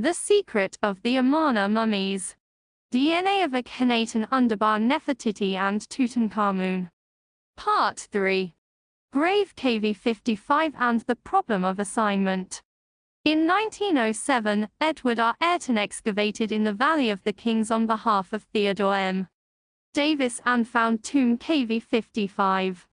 The secret of the Amarna mummies. DNA of Akhenaten underbar Nefertiti and Tutankhamun. Part 3. Grave KV55 and the problem of assignment. In 1907, Edward R. Ayrton excavated in the Valley of the Kings on behalf of Theodore M. Davis and found tomb KV55.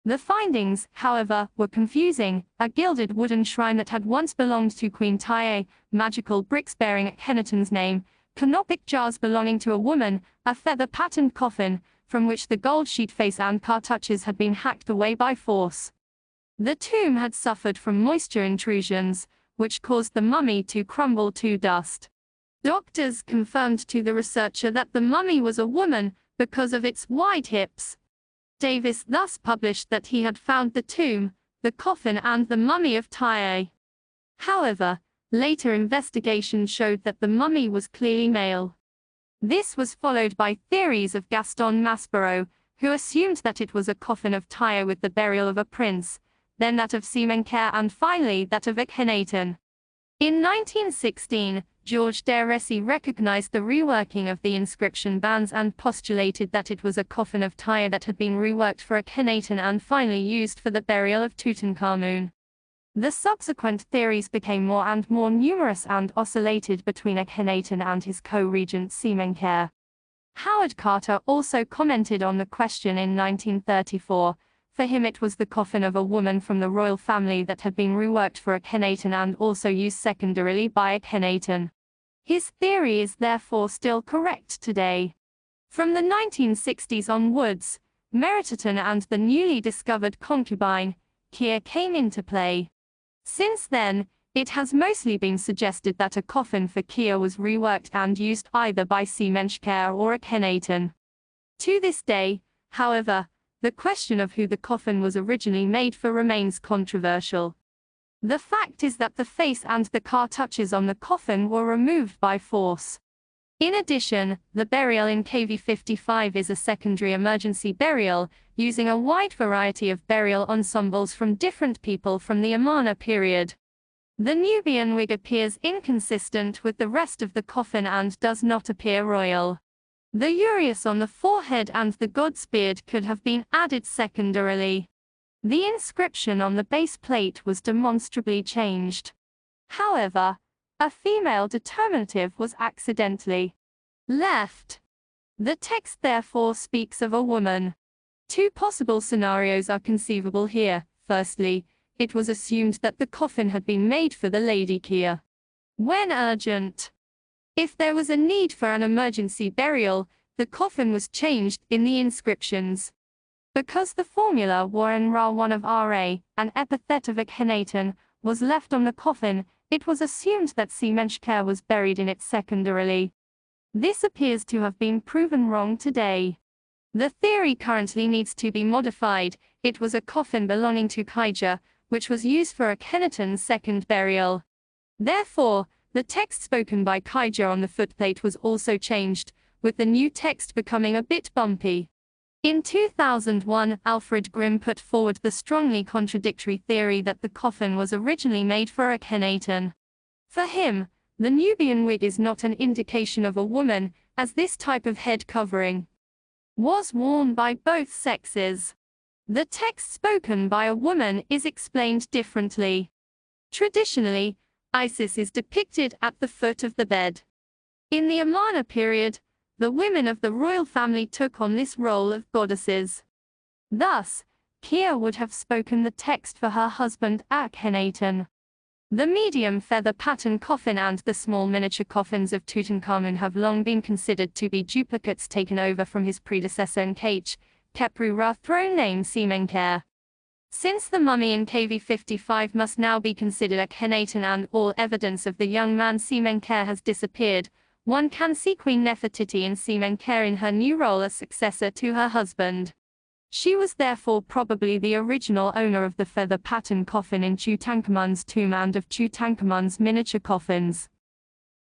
The findings, however, were confusing: a gilded wooden shrine that had once belonged to Queen Tiye, magical bricks bearing Akhenaten's name, canopic jars belonging to a woman, a feather-patterned coffin, from which the gold sheet face and cartouches had been hacked away by force. The tomb had suffered from moisture intrusions, which caused the mummy to crumble to dust. Doctors confirmed to the researcher that the mummy was a woman because of its wide hips. Davis thus published that he had found the tomb, the coffin and the mummy of Tiye. However, later investigation showed that the mummy was clearly male. This was followed by theories of Gaston Maspero, who assumed that it was a coffin of Tiye with the burial of a prince, then that of Semenchkhere and finally that of Akhenaten. In 1916, Georges de Récy recognized the reworking of the inscription bands and postulated that it was a coffin of Tiye that had been reworked for Akhenaten and finally used for the burial of Tutankhamun. The subsequent theories became more and more numerous and oscillated between Akhenaten and his co-regent Semenchkhere. Howard Carter also commented on the question in 1934. For him it was the coffin of a woman from the royal family that had been reworked for Akhenaten and also used secondarily by Akhenaten. His theory is therefore still correct today. From the 1960s onwards, Merititen and the newly discovered concubine, Kia, came into play. Since then, it has mostly been suggested that a coffin for Kia was reworked and used either by Semenchkhere or Akhenaten. To this day, however, the question of who the coffin was originally made for remains controversial. The fact is that the face and the cartouches on the coffin were removed by force. In addition, the burial in KV55 is a secondary emergency burial, using a wide variety of burial ensembles from different people from the Amarna period. The Nubian wig appears inconsistent with the rest of the coffin and does not appear royal. The uraeus on the forehead and the god's beard could have been added secondarily. The inscription on the base plate was demonstrably changed. However, a female determinative was accidentally left. The text therefore speaks of a woman. Two possible scenarios are conceivable here. Firstly, it was assumed that the coffin had been made for the Lady Kia when urgent. If there was a need for an emergency burial, the coffin was changed in the inscriptions. Because the formula Warren Ra 1 of Ra, an epithet of Akhenaten, was left on the coffin, it was assumed that Semenchkhere was buried in it secondarily. This appears to have been proven wrong today. The theory currently needs to be modified. It was a coffin belonging to Kaija, which was used for Akhenaten's second burial. Therefore, the text spoken by Kaija on the footplate was also changed, with the new text becoming a bit bumpy. In 2001, Alfred Grimm put forward the strongly contradictory theory that the coffin was originally made for Akhenaten. For him, the Nubian wig is not an indication of a woman, as this type of head covering was worn by both sexes. The text spoken by a woman is explained differently. Traditionally, Isis is depicted at the foot of the bed. In the Amarna period, the women of the royal family took on this role of goddesses. Thus, Kia would have spoken the text for her husband Akhenaten. The medium feather pattern coffin and the small miniature coffins of Tutankhamun have long been considered to be duplicates taken over from his predecessor in Khepru Ra throne name Semenchkhere. Since the mummy in KV55 must now be considered Akhenaten and all evidence of the young man Semenchkhere has disappeared, one can see Queen Nefertiti in Semenchkhere in her new role as successor to her husband. She was therefore probably the original owner of the feather pattern coffin in Tutankhamun's tomb and of Tutankhamun's miniature coffins.